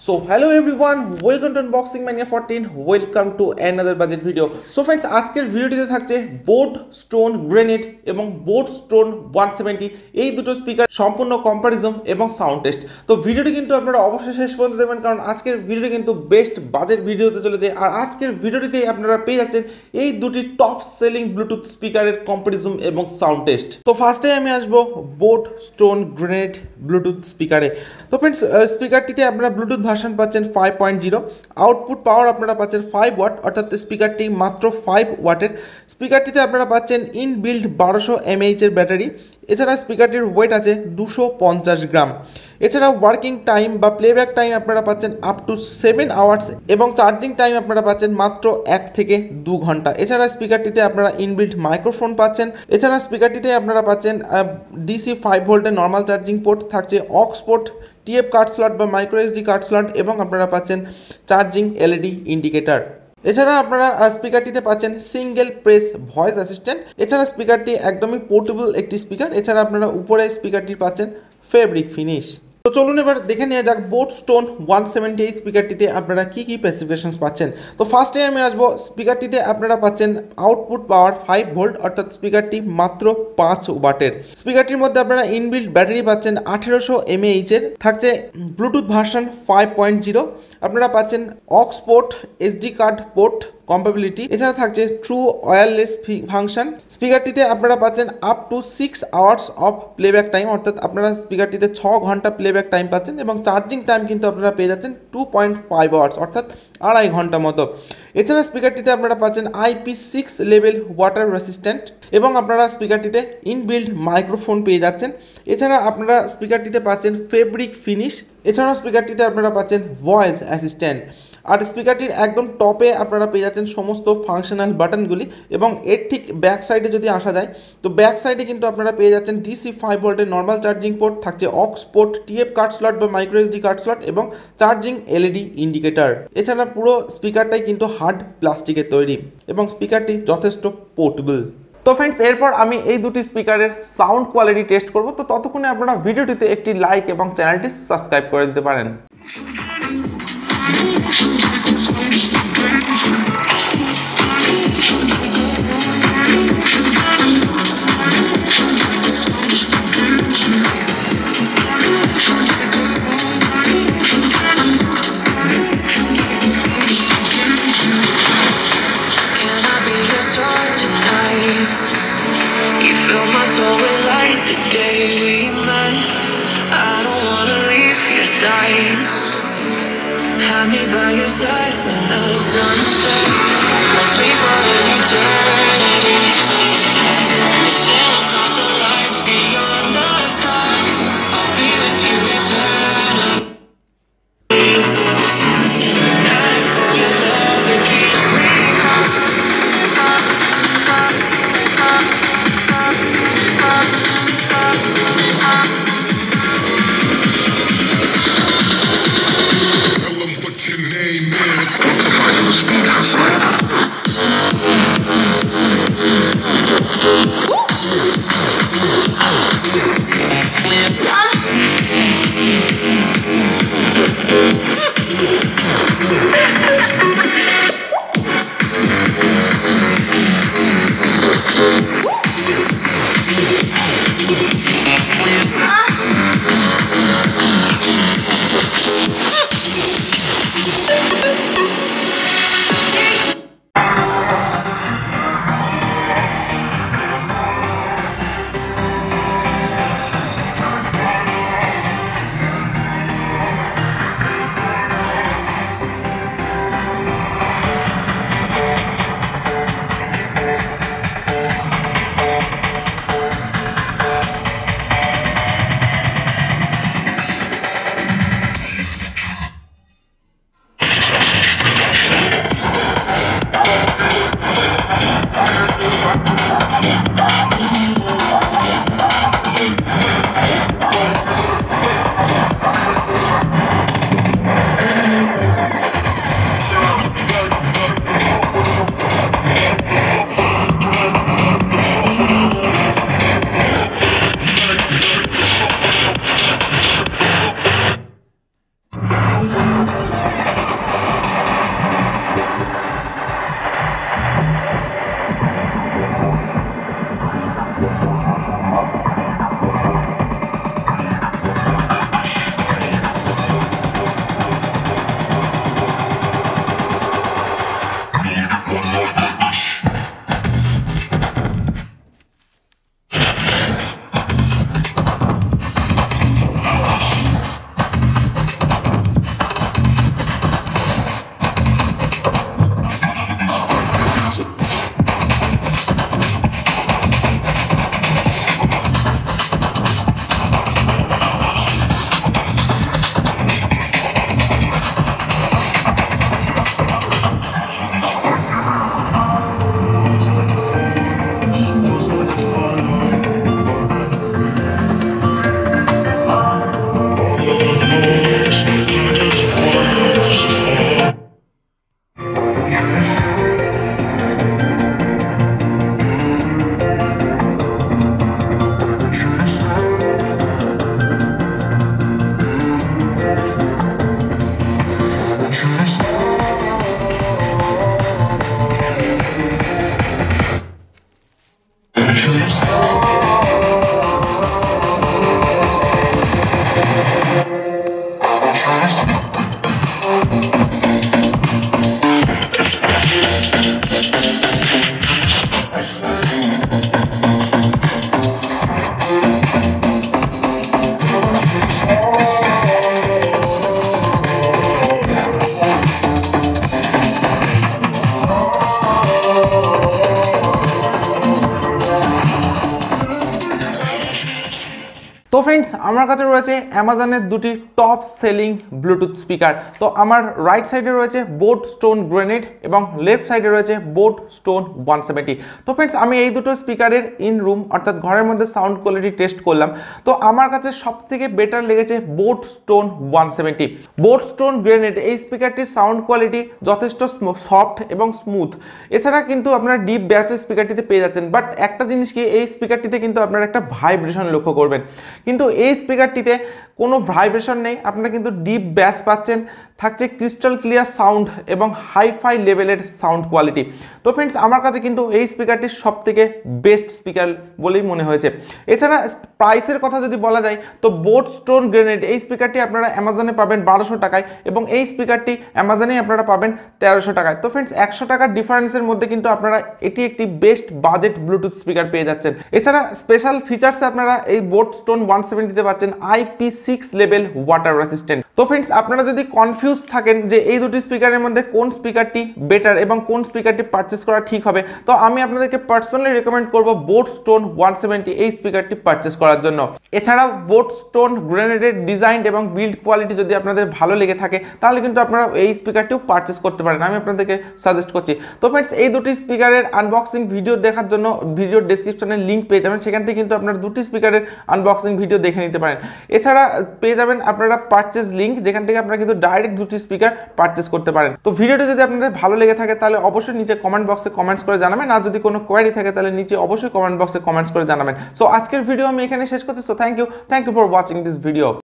So hello everyone, welcome to Unboxing Mania 14. Welcome to another budget video. So friends, আজকের ভিডিওটিতে থাকছে boat stone grenade এবং boat stone 170 এই দুটো speaker সম্পূর্ণ কম্পারিজন এবং সাউন্ড টেস্ট। তো ভিডিওটি কিন্তু আপনারা অবশ্যই শেষ পর্যন্ত দেখবেন, কারণ আজকের ভিডিওটি কিন্তু বেস্ট বাজেট ভিডিও হতে চলেছে। আর আজকের ভিডিওটিতে আপনারা পেয়ে যাচ্ছেন এই দুটি টপ সেলিং ব্লুটুথ স্পিকারের কম্পারিজন এবং সাউন্ড টেস্ট। তো ফার্স্টে আমি আসবো বোট স্টোন গ্রেনেড ব্লুটুথ স্পিকারে। তো ফ্রেন্ডস, স্পিকারটিতে আপনারা ব্লুটুথ ভার্সন পাচ্ছেন 5.0, আউটপুট পাওয়ার আপনারা পাচ্ছেন 5 ওয়াট, অর্থাৎ স্পিকারটি মাত্র 5 ওয়াটের। স্পিকারটিতে আপনারা পাচ্ছেন ইনবিল্ড 1200 mAh এর ব্যাটারি। এছাড়া স্পিকারটির ওয়েট আছে 250 গ্রাম। এছাড়া ওয়ার্কিং টাইম বা প্লেব্যাক টাইম আপনারা পাচ্ছেন আপ টু 7 আওয়ার্স এবং চার্জিং টাইম আপনারা পাচ্ছেন মাত্র 1 থেকে 2 ঘন্টা। এছাড়া স্পিকারটিতে আপনারা ইনবিল্ট মাইক্রোফোন পাচ্ছেন। এছাড়া স্পিকারটিতে আপনারা পাচ্ছেন DC 5 ভোল্টের নর্মাল চার্জিং পোর্ট, থাকছে aux port, TF card slot বা মাইক্রো এসডি কার্ড স্লট এবং আপনারা পাচ্ছেন চার্জিং এলইডি ইন্ডিকেটর। এছাড়া আপনারা স্পিকারটিতে পাচ্ছেন সিঙ্গেল প্রেস ভয়েস অ্যাসিস্ট্যান্ট। এছাড়া স্পিকারটি একদমই পোর্টেবল একটি স্পিকার। এছাড়া আপনারা উপরে স্পিকারটি পাচ্ছেন ফেব্রিক ফিনিশ। তো চলুন এবার দেখে নেওয়া যাক বোট স্টোন 170 এই স্পিকারটিতে আপনারা কী কী স্পেসিফিকেশনস পাচ্ছেন। তো ফার্স্টে আমি আসবো, স্পিকারটিতে আপনারা পাচ্ছেন আউটপুট পাওয়ার 5 ভোল্ট, অর্থাৎ স্পিকারটি মাত্র 5 ওয়াটের। স্পিকারটির মধ্যে আপনারা ইনবিল্ট ব্যাটারি পাচ্ছেন 1800 mAh এর, থাকছে ব্লুটুথ ভার্সন 5.0, আপনারা পাচ্ছেন aux port, SD card port compatibility. এছাড়া থাকছে ট্রু ওয়্যারলেস ফাংশন। স্পিকারটিতে আপনারা পাচ্ছেন up to 6 hours of playback time, অর্থাৎ আপনারা স্পিকারটিতে 6 ঘন্টা প্লেব্যাক টাইম পাচ্ছেন এবং চার্জিং টাইম কিন্তু আপনারা পেয়ে যাচ্ছেন 2.5 আওয়ার্স, অর্থাৎ 2.5 ঘন্টা মতো। এছাড়া স্পিকারটিতে আপনারা পাচ্ছেন IP6 লেভেল ওয়াটার রেসিস্ট্যান্ট এবং আপনারা স্পিকারটিতে ইনবিল্ড মাইক্রোফোন পেয়ে যাচ্ছেন। এছাড়া আপনারা স্পিকারটিতে পাচ্ছেন ফেব্রিক ফিনিশ। এছাড়াও স্পিকারটিতে আপনারা পাচ্ছেন ভয়েস অ্যাসিস্ট্যান্ট। আর স্পিকারটির একদম টপে আপনারা পেয়ে যাচ্ছেন সমস্ত ফাংশনাল বাটনগুলি এবং এর ঠিক ব্যাক সাইডে যদি আসা যায়, তো ব্যাক সাইডে কিন্তু আপনারা পেয়ে যাচ্ছেন DC 5 ভোল্টের নর্মাল চার্জিং পোর্ট, থাকছে aux port, TF card slot বা মাইক্রো এসডি কার্ড স্লট এবং চার্জিং এলইডি ইন্ডিকেটর। এছাড়া পুরো স্পিকারটাই কিন্তু হার্ড প্লাস্টিকের তৈরি এবং স্পিকারটি যথেষ্ট পোর্টেবল। তো ফ্রেন্ডস, এরপর আমি এই দুটি স্পিকারের সাউন্ড কোয়ালিটি টেস্ট করব। তো ততক্ষণে আপনারা ভিডিওটিতে একটি লাইক এবং চ্যানেলটি সাবস্ক্রাইব করে দিতে পারেন। Have me by your side when the sun sets. Let's be for an eternity. Sail across the lights beyond the sky. I'll be with you eternally. In the night for your love that keeps me high. Your name is তো friends আমার কাছে রয়েছে অ্যামাজনের দুটি top selling Bluetooth speaker. তো আমার right সাইডে রয়েছে বোট স্টোন গ্রেনেড এবং লেফট সাইডে রয়েছে বোট স্টোন 170। তো ফ্রেন্ডস আমি এই দুটো স্পিকারের ইন রুম অর্থাৎ ঘরের মধ্যে সাউন্ড কোয়ালিটি টেস্ট করলাম। তো আমার কাছে সব থেকে বেটার লেগেছে boat stone 170। Boat stone grenade এই স্পিকারটির সাউন্ড কোয়ালিটি যথেষ্ট সফট এবং স্মুথ। এছাড়া কিন্তু আপনারা ডিপ ব্যাসের স্পিকারটিতে পেয়ে যাচ্ছেন, বাট একটা জিনিস কি, এই স্পিকারটিতে কিন্তু আপনারা একটা ভাইব্রেশন লক্ষ্য করবেন, কিন্তু এই স্পিকারটিতে কোনো ভাইব্রেশন নেই। আপনারা কিন্তু ডিপ ব্যাস পাচ্ছেন, থাকছে ক্রিস্টাল ক্লিয়ার সাউন্ড এবং হাইফাই লেভেলের সাউন্ড কোয়ালিটি। তো ফ্রেন্ডস আমার কাছে কিন্তু এই স্পিকারটি সব থেকে বেস্ট স্পিকার বলেই মনে হয়েছে। এছাড়া প্রাইসের কথা যদি বলা যায় তো বোট স্টোন গ্রেনেড এই স্পিকারটি আপনারা অ্যামাজনে পাবেন 1200 টাকায় এবং এই স্পিকারটি অ্যামাজনেই আপনারা পাবেন 1300 টাকায়। তো ফ্রেন্ডস 100 টাকার ডিফারেন্সের মধ্যে কিন্তু আপনারা এটি একটি বেস্ট বাজেট ব্লুটুথ স্পিকার পেয়ে যাচ্ছেন। এছাড়া স্পেশাল ফিচার্সে আপনারা এই বোট স্টোন 170তে পাচ্ছেন IP6 লেভেল ওয়াটার রেসিস্ট্যান্ট। তো ফ্রেন্ডস আপনারা যদি কনফিউজ থাকেন যে এই দুটি স্পিকারের মধ্যে কোন স্পিকারটি বেটার এবং কোন স্পিকারটি পারচেস করা ঠিক হবে, তো আমি আপনাদেরকে পার্সোনালি রেকমেন্ড করব বোট স্টোন 170 এই স্পিকারটি পারচেস করার জন্য। এছাড়াও বোট স্টোন গ্রেনেডের ডিজাইন এবং বিল্ড কোয়ালিটি যদি আপনাদের ভালো লেগে থাকে তাহলে কিন্তু আপনারা এই স্পিকারটিও পারচেস করতে পারেন, আমি আপনাদেরকে সাজেস্ট করছি। তো ফ্রেন্ডস এই দুটি স্পিকারের আনবক্সিং ভিডিও দেখার জন্য ভিডিওর ডেসক্রিপশনে লিঙ্ক পেয়ে যাবেন, সেখান থেকে কিন্তু আপনারা দুটি স্পিকারের আনবক্সিং ভিডিও দেখে নিতে পারেন। এছাড়া পেয়ে যাবেন আপনারা পারচেস লিঙ্ক, যেখান থেকে আপনারা কিন্তু ডাইরেক্ট দুটি স্পিকার পারচেস করতে পারেন। তো ভিডিওটি যদি আপনাদের ভালো লেগে থাকে তাহলে অবশ্যই নিচে কমেন্ট বক্সে কমেন্টস করে জানাবেন, আর যদি কোনো কোয়েরি থাকে তাহলে নিচে অবশ্যই কমেন্ট বক্সে কমেন্টস করে জানাবেন। সো আজকের ভিডিও আমি এখানে শেষ করছি। So thank you for watching this video.